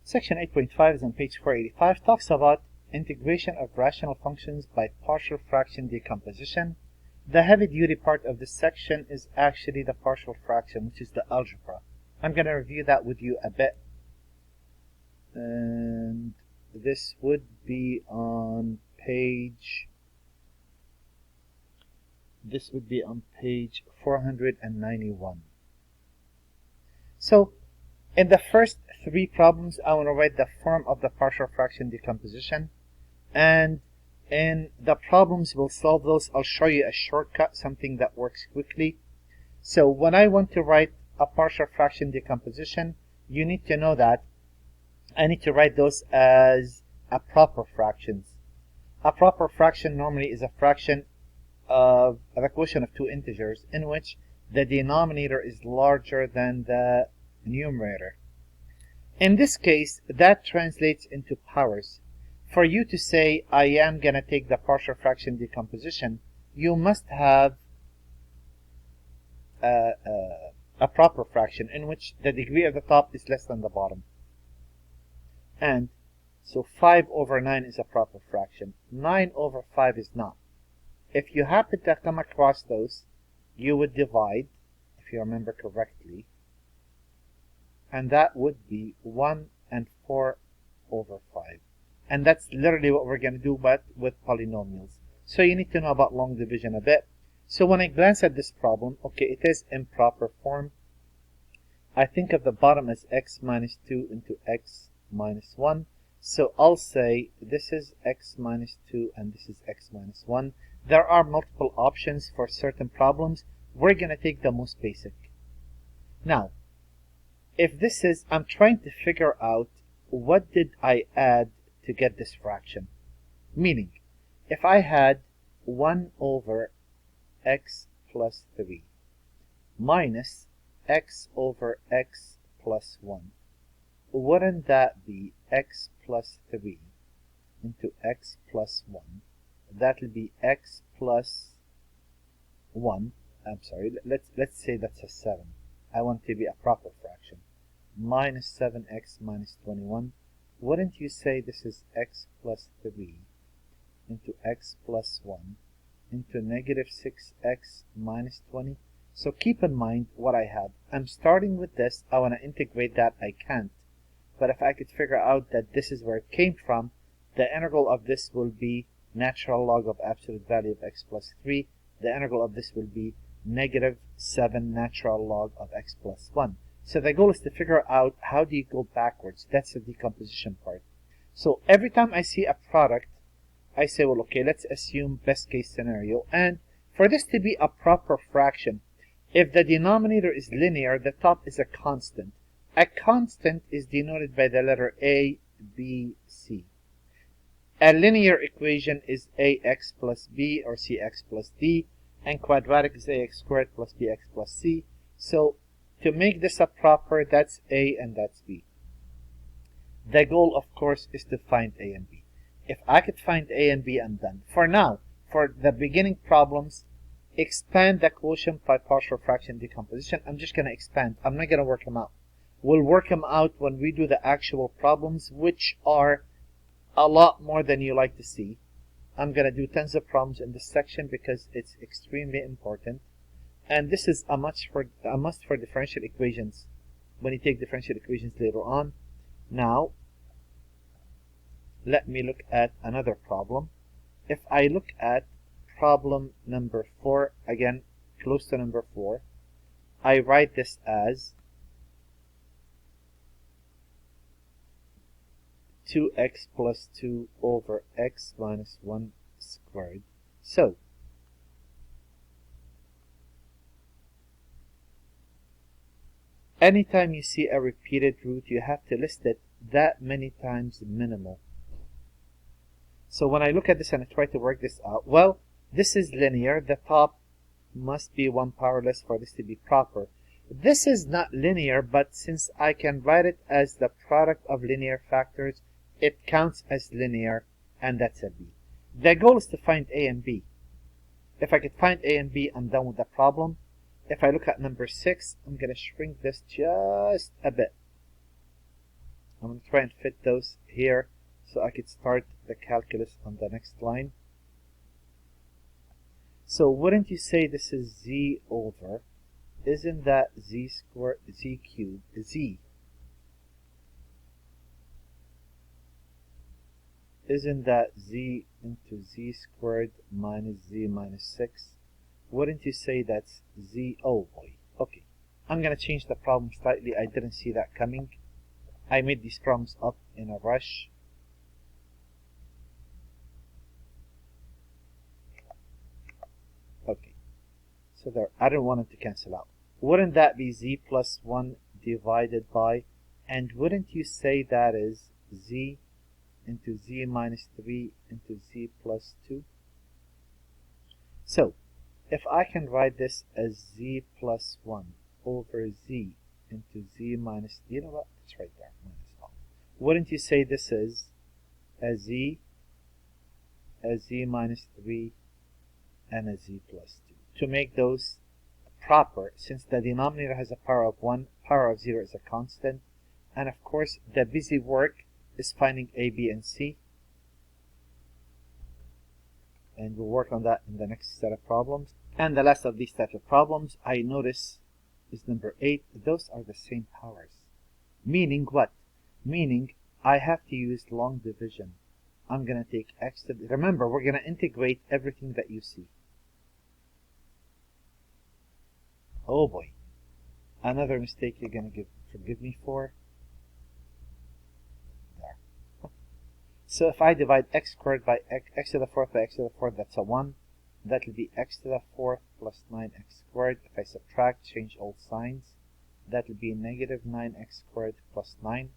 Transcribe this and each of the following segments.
Section 8.5 is on page 485, talks about integration of rational functions by partial fraction decomposition. The heavy-duty part of this section is actually the partial fraction, which is the algebra. I'm going to review that with you a bit. And this would be on page 491. So, in the first three problems, I want to write the form of the partial fraction decomposition. And in the problems we'll solve those, I'll show you a shortcut, something that works quickly. So when I want to write a partial fraction decomposition, you need to know that I need to write those as a proper fractions. A proper fraction normally is a fraction of a quotient of two integers in which the denominator is larger than the numerator. In this case, that translates into powers. For you to say, I am going to take the partial fraction decomposition, you must have a proper fraction in which the degree of the top is less than the bottom. And so 5 over 9 is a proper fraction. 9 over 5 is not. If you happen to come across those, you would divide, if you remember correctly, and that would be 1 and 4 over 5. And that's literally what we're going to do, but with polynomials. So you need to know about long division a bit. So when I glance at this problem, okay, it is improper form. I think of the bottom as x minus 2 into x minus 1. So I'll say this is x minus 2 and this is x minus 1. There are multiple options for certain problems. We're going to take the most basic. Now, if this is, I'm trying to figure out what did I add to get this fraction. Meaning, if I had 1 over x plus 3 minus x over x plus 1, wouldn't that be x plus 3 into x plus 1? That will be x plus 1. I'm sorry, let's say that's a 7. I want to be a proper fraction. Minus 7x minus 21. Wouldn't you say this is x plus 3 into x plus 1 into negative 6x minus 20? So keep in mind what I have. I'm starting with this. I want to integrate that. I can't. But if I could figure out that this is where it came from, the integral of this will be natural log of absolute value of x plus 3. The integral of this will be negative 7 natural log of x plus 1. So the goal is to figure out how do you go backwards. That's the decomposition part. So every time I see a product, I say, well, okay, let's assume best case scenario. And for this to be a proper fraction, if the denominator is linear, the top is a constant. A constant is denoted by the letter A, B, C. A linear equation is ax plus b or cx plus d, and quadratic is ax squared plus bx plus c. So to make this a proper, that's a and that's b. The goal, of course, is to find a and b. If I could find a and b, I'm done. For now, for the beginning problems, expand the quotient by partial fraction decomposition. I'm just going to expand. I'm not going to work them out. We'll work them out when we do the actual problems, which are a lot more than you like to see. I'm going to do tons of problems in this section because it's extremely important. And this is a must for differential equations when you take differential equations later on. Now, let me look at another problem. If I look at problem number 4, again, close to number 4, I write this as 2x plus 2 over x minus 1 squared. So, anytime you see a repeated root, you have to list it that many times minimal. So when I look at this and I try to work this out, well, this is linear. The top must be 1 power less for this to be proper. This is not linear, but since I can write it as the product of linear factors, it counts as linear, and that's a b. The goal is to find a and b. If I could find a and b, I'm done with the problem. If I look at number 6, I'm going to shrink this just a bit. I'm going to try and fit those here so I could start the calculus on the next line. So wouldn't you say this is z over, isn't that z squared, z cubed, z? Isn't that z into z squared minus z minus 6? Wouldn't you say that's z? Oh boy. Okay. I'm going to change the problem slightly. I didn't see that coming. I made these problems up in a rush. Okay. So there, I don't want it to cancel out. Wouldn't that be z plus 1 divided by, and wouldn't you say that is z into z minus 3 into z plus 2? So, if I can write this as z plus 1 over z into z minus, you know what, it's right there, minus all. Wouldn't you say this is a z minus 3, and a z plus 2? To make those proper, since the denominator has a power of 1, power of 0 is a constant, and of course the busy work is finding a, b, and c. And we'll work on that in the next set of problems. And the last of these types of problems, I notice, is number 8. Those are the same powers. Meaning what? Meaning I have to use long division. I'm going to take x to the, remember, we're going to integrate everything that you see. Oh boy. Another mistake you're going to forgive me for. There. So if I divide x squared by x to the 4th by x to the 4th, that's a 1. That will be x to the 4th plus 9x squared. If I subtract, change all signs, that will be negative 9x squared plus 9.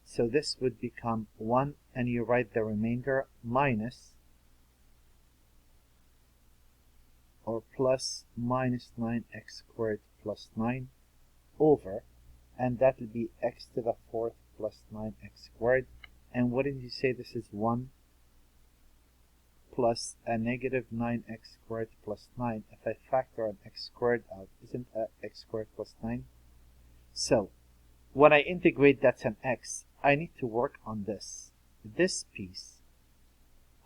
So this would become 1, and you write the remainder minus or plus minus 9x squared plus 9 over, and that will be x to the 4th plus 9x squared. And what did you say this is 1 plus a negative 9x squared plus 9. If I factor an x squared out, isn't x squared plus 9? So when I integrate, that's an x. I need to work on this piece.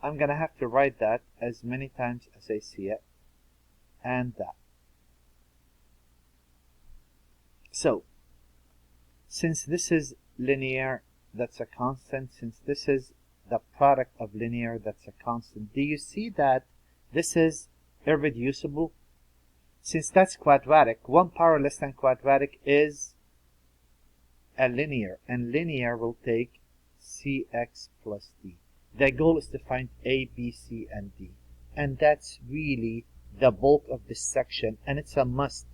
I'm going to have to write that as many times as I see it, and that. So since this is linear, that's a constant. Since this is the product of linear, that's a constant. Do you see that this is irreducible? Since that's quadratic, 1 power less than quadratic is a linear, and linear will take cx plus d. The goal is to find a, b, c, and d. And that's really the bulk of this section, and it's a must,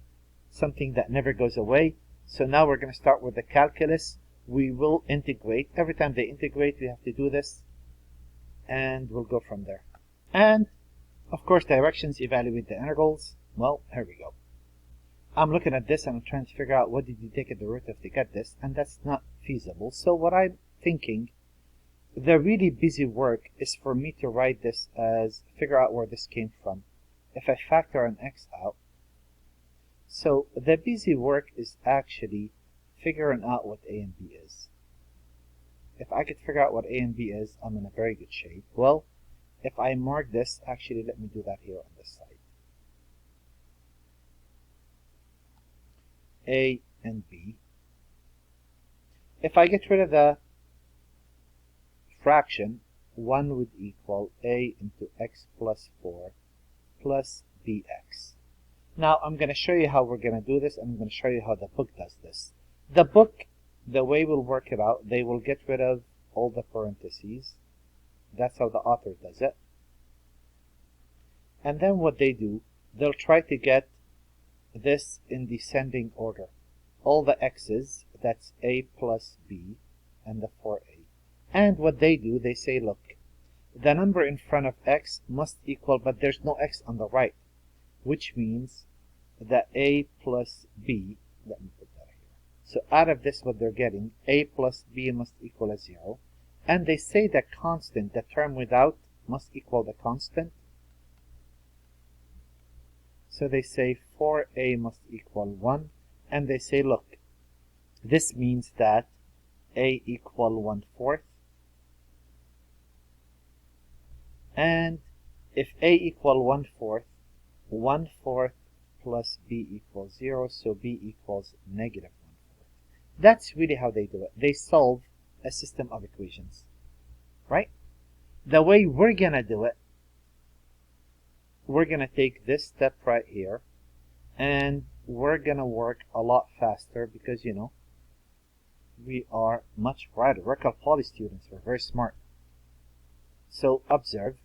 something that never goes away. So now we're going to start with the calculus. We will integrate. Every time they integrate, we have to do this, and we'll go from there. And of course, directions, evaluate the integrals. Well, here we go. I'm looking at this and I'm trying to figure out what did you take a derivative to get this, and that's not feasible. So what I'm thinking, the really busy work is for me to write this as, figure out where this came from. If I factor an x out, so the busy work is actually figuring out what a and b is. If I could figure out what a and b is, I'm in a very good shape. Well, if I mark this, actually let me do that here on this side. A and b. If I get rid of the fraction, 1 would equal a into x plus 4 plus bx. Now I'm going to show you how we're going to do this, and I'm going to show you how the book does this. The book, the way we'll work it out, they will get rid of all the parentheses. That's how the author does it. And then what they do, they'll try to get this in descending order. All the x's, that's a plus b, and the 4a. And what they do, they say, look, the number in front of x must equal, but there's no x on the right, which means that a plus b, let me put that here. So out of this, what they're getting, a plus b must equal a 0. And they say the constant, the term without, must equal the constant. So they say 4a must equal 1. And they say, look, this means that a equal 1/4. And if a equal 1/4, 1/4 plus b equals 0, so b equals negative 1/4. That's really how they do it. They solve a system of equations, right? The way we're going to do it, we're going to take this step right here, and we're going to work a lot faster because, you know, we are much brighter. We're called poly students. We're very smart. So observe.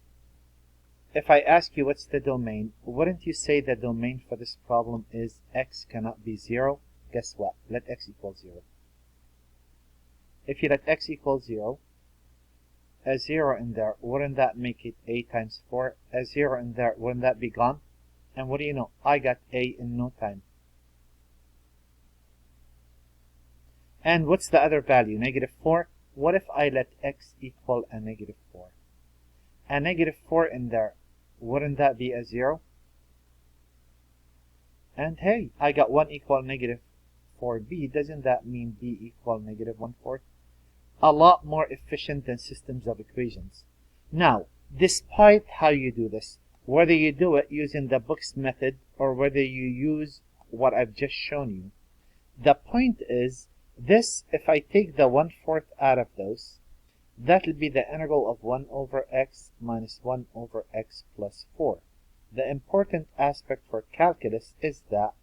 If I ask you what's the domain, wouldn't you say the domain for this problem is x cannot be 0? Guess what? Let x equal 0. If you let x equal 0, a 0 in there, wouldn't that make it a times 4? A 0 in there, wouldn't that be gone? And what do you know? I got a in no time. And what's the other value? Negative 4? What if I let x equal a negative 4? A negative 4 in there, wouldn't that be a 0? And hey, I got 1 equal negative 4b. Doesn't that mean b equal negative 1/4? A lot more efficient than systems of equations. Now, despite how you do this, whether you do it using the book's method or whether you use what I've just shown you, the point is this, if I take the 1/4 out of those, that will be the integral of 1 over x minus 1 over x plus 4. The important aspect for calculus is that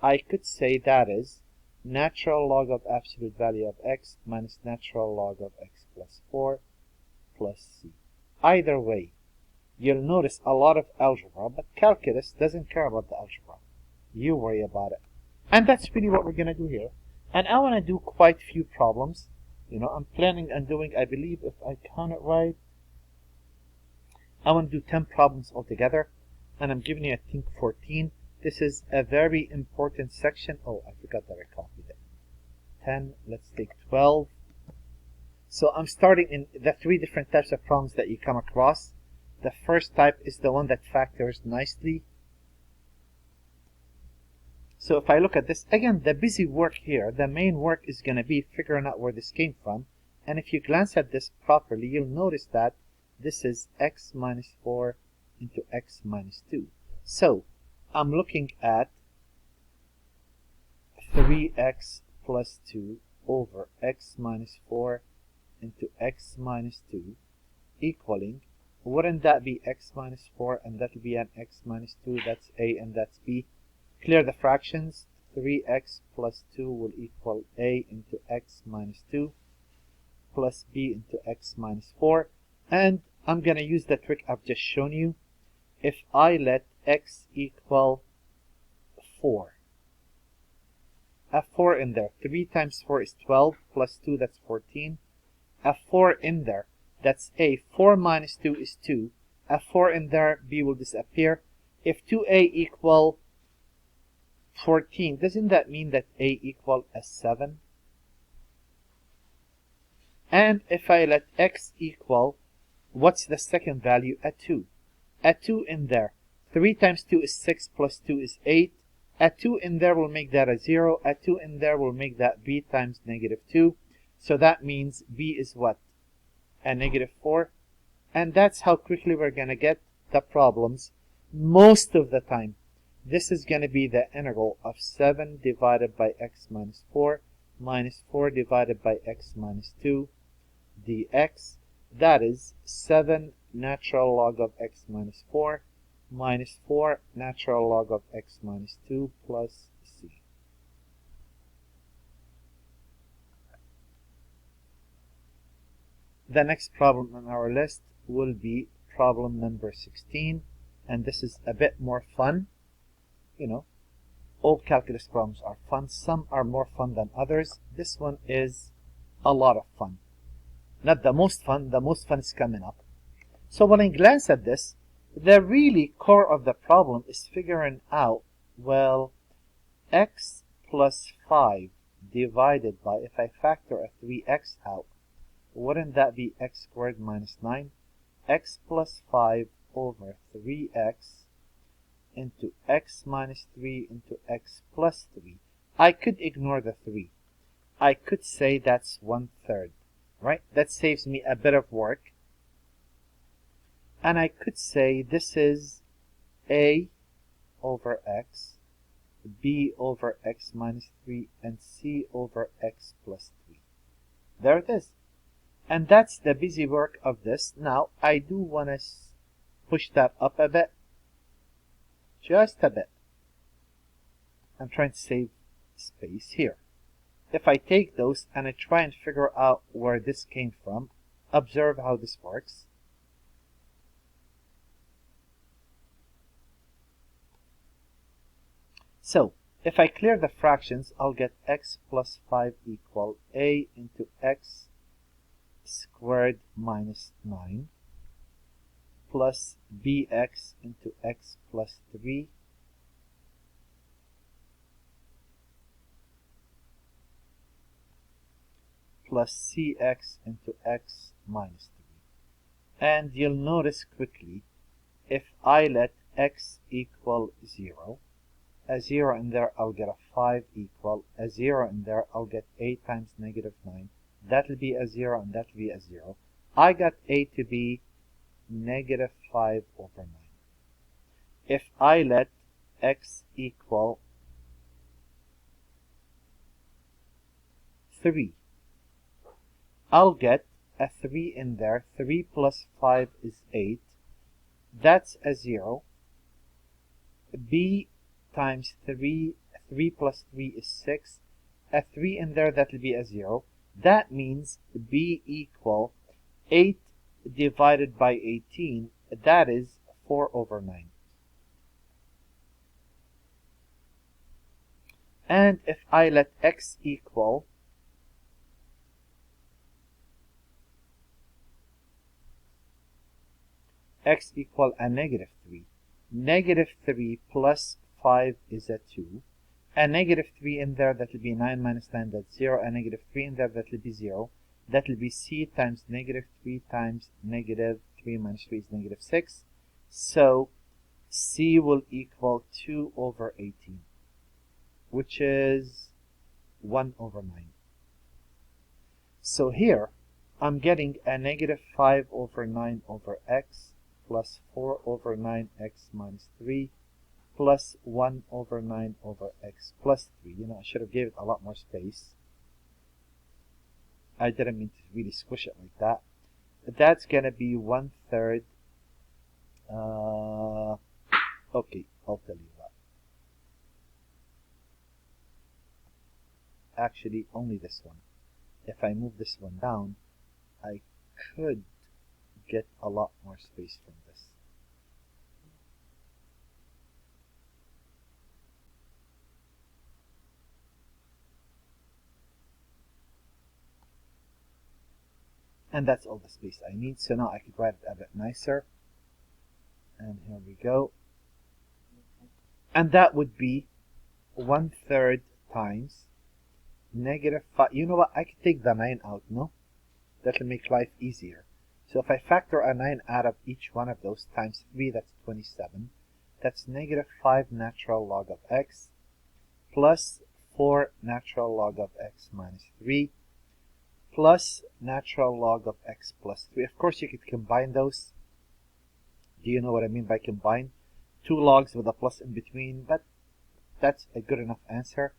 I could say that is natural log of absolute value of x minus natural log of x plus 4 plus c. Either way, you'll notice a lot of algebra, but calculus doesn't care about the algebra. You worry about it. And that's really what we're going to do here. And I want to do quite a few problems. You know, I'm planning on doing, I believe, if I count it right, I want to do 10 problems altogether. And I'm giving you, I think, 14. This is a very important section. Oh, I forgot that I copied it. 10, let's take 12. So I'm starting in the 3 different types of problems that you come across. The first type is the one that factors nicely. So if I look at this, again, the busy work here, the main work is going to be figuring out where this came from. And if you glance at this properly, you'll notice that this is x minus 4 into x minus 2. So I'm looking at 3x plus 2 over x minus 4 into x minus 2 equaling, wouldn't that be x minus 4 and that will be an x minus 2, that's a and that's b. Clear the fractions. 3x plus 2 will equal a into x minus 2 plus b into x minus 4. And I'm going to use the trick I've just shown you. If I let x equal 4, a 4 in there, 3 times 4 is 12, plus 2, that's 14. A 4 in there, that's a. 4 minus 2 is 2. A 4 in there, b will disappear. If 2a equal 14, doesn't that mean that a equal a 7? And if I let x equal, what's the second value? A 2. A 2 in there. 3 times 2 is 6, plus 2 is 8. A 2 in there will make that a 0. A 2 in there will make that b times negative 2. So that means b is what? A negative 4. And that's how quickly we're going to get the problems most of the time. This is going to be the integral of 7 divided by x minus 4 minus 4 divided by x minus 2 dx. That is 7 natural log of x minus 4 minus 4 natural log of x minus 2 plus c. The next problem on our list will be problem number 16, and this is a bit more fun. You know, all calculus problems are fun. Some are more fun than others. This one is a lot of fun. Not the most fun. The most fun is coming up. So when I glance at this, the really core of the problem is figuring out, well, x plus 5 divided by, if I factor a 3x out, wouldn't that be x squared minus 9? X plus 5 over 3x into x minus 3 into x plus 3. I could ignore the 3. I could say that's 1/3, right? That saves me a bit of work. And I could say this is a over x, b over x minus 3, and c over x plus 3. There it is. And that's the busy work of this. Now, I do want to push that up a bit. Just a bit. I'm trying to save space here. If I take those and I try and figure out where this came from, observe how this works. So, if I clear the fractions, I'll get x plus 5 equal a into x squared minus 9 plus bx into x plus 3 plus cx into x minus 3. And you'll notice quickly, if I let x equal 0, a 0 in there, I'll get a 5 equal, a 0 in there, I'll get a times negative 9. That'll be a 0 and that'll be a 0. I got a to be negative 5 over 9. If I let x equal 3, I'll get a 3 in there. 3 plus 5 is 8. That's a 0. B times 3, 3 plus 3 is 6. A 3 in there, that'll be a 0. That means B equal 8 divided by 18. That is 4 over 9. And if I let x equal a negative 3. Negative 3 plus 5 is a 2. A negative 3 in there, that will be 9 minus 9, that's 0. A negative 3 in there, that will be 0. That will be c times negative 3 times negative 3 minus 3 is negative 6. So c will equal 2 over 18, which is 1 over 9. So here, I'm getting a negative 5 over 9 over x plus 4 over 9x minus 3 plus 1 over 9 over x plus 3. You know, I should have gave it a lot more space. I didn't mean to really squish it like that. That's going to be 1/3. Okay, I'll tell you what. Actually, only this one. If I move this one down, I could get a lot more space from this. And that's all the space I need. So now I could write it a bit nicer. And here we go. And that would be 1/3 times negative 5. You know what? I could take the 9 out, no? That'll make life easier. So if I factor a 9 out of each one of those times 3, that's 27. That's negative 5 natural log of x plus 4 natural log of x minus 3 plus natural log of x plus 3. Of course, you could combine those. Do you know what I mean by combine? 2 logs with a plus in between, but that's a good enough answer.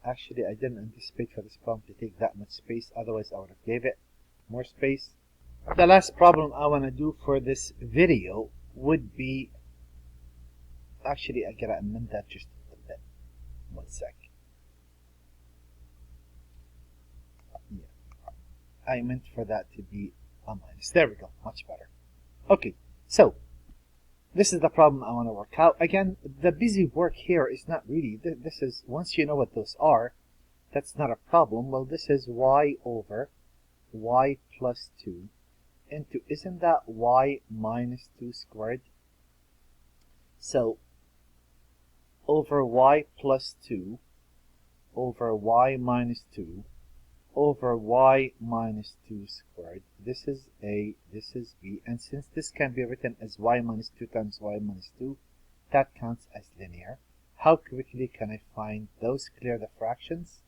Actually, I didn't anticipate for this problem to take that much space, otherwise I would have gave it more space. The last problem I want to do for this video would be, actually I gotta amend that just a bit. 1 sec. Yeah. I meant for that to be a minus. There we go, much better. Okay, so this is the problem I want to work out. Again, the busy work here is not really, this is, once you know what those are, that's not a problem. Well, this is y over y plus 2 into, isn't that y minus 2 squared? So, over y plus 2 over y minus 2 over y minus 2 squared. This is a, this is b, and since this can be written as y minus 2 times y minus 2, that counts as linear. How quickly can I find those? Clear the fractions.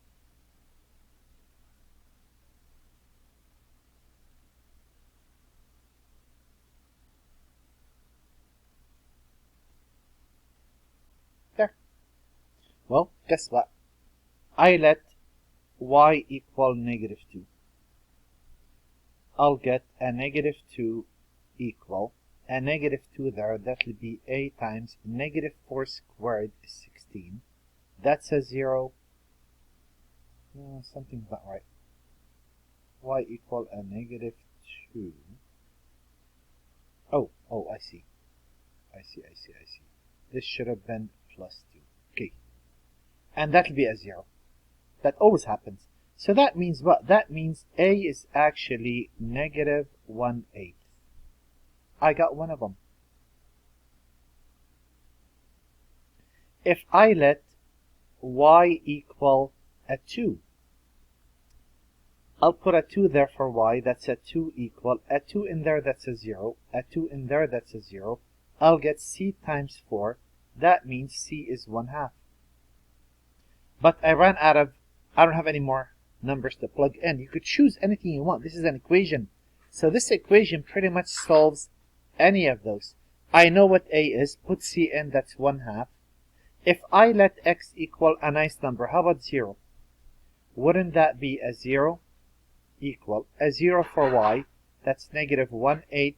Well, guess what? I let y equal negative 2. I'll get a negative 2 equal a negative 2 there. That will be a times negative 4 squared is 16. That's a 0. Something's not right. Y equal a negative 2. Oh, I see. I see. This should have been plus 2. Okay. And that will be a 0. That always happens. So that means what? That means a is actually negative 1/8. I got one of them. If I let y equal a 2, I'll put a 2 there for y. That's a 2 equal a 2 in there. That's a 0. A 2 in there. That's a 0. I'll get c times 4. That means c is 1/2. But I don't have any more numbers to plug in. You could choose anything you want. This is an equation. So this equation pretty much solves any of those. I know what a is. Put c in. That's 1/2. If I let x equal a nice number, how about 0? Wouldn't that be a 0 equal a 0 for y? That's negative 1/8.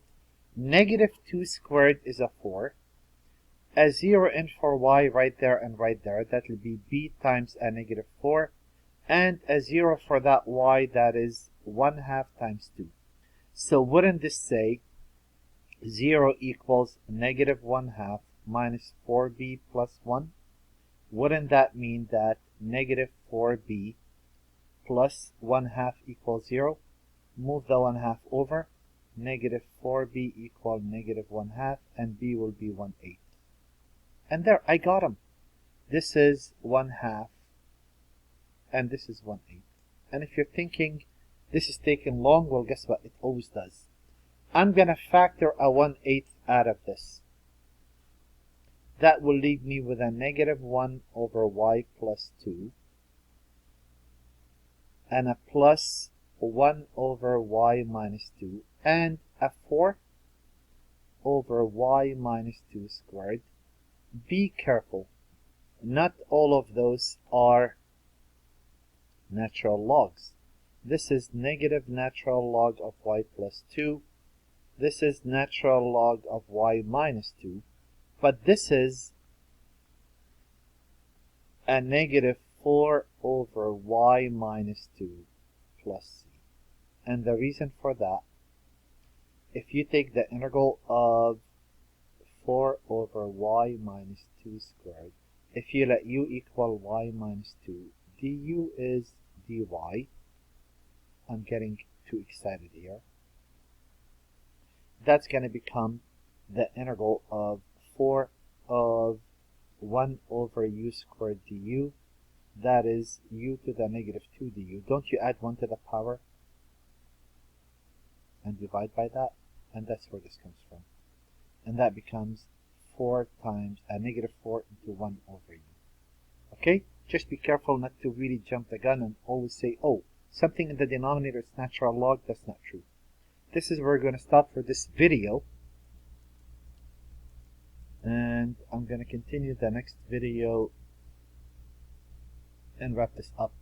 Negative 2 squared is a 4. A 0 in for y right there and right there. That will be b times a negative 4. And a 0 for that y, that is 1/2 times 2. So wouldn't this say 0 equals negative 1/2 minus 4b plus 1? Wouldn't that mean that negative 4b plus 1/2 equals 0? Move the 1/2 over. Negative 4b equal negative 1/2, and b will be 1/8. And there, I got them. This is 1/2, and this is 1/8. And if you're thinking this is taking long, well, guess what? It always does. I'm going to factor a 1/8 out of this. That will leave me with a negative 1 over y plus 2, and a plus 1 over y minus 2, and a 4 over y minus 2 squared. Be careful. Not all of those are natural logs. This is negative natural log of y plus 2. This is natural log of y minus 2. But this is a negative 4 over y minus 2 plus c. And the reason for that, if you take the integral of 4 over y minus 2 squared, if you let u equal y minus 2, du is dy. I'm getting too excited here. That's going to become the integral of 4 of 1 over u squared du. That is u to the negative 2 du. Don't you add 1 to the power and divide by that? And that's where this comes from. And that becomes 4 times a negative 4 into 1 over u. Okay? Just be careful not to really jump the gun and always say, oh, something in the denominator is natural log. That's not true. This is where we're going to stop for this video. And I'm going to continue the next video and wrap this up.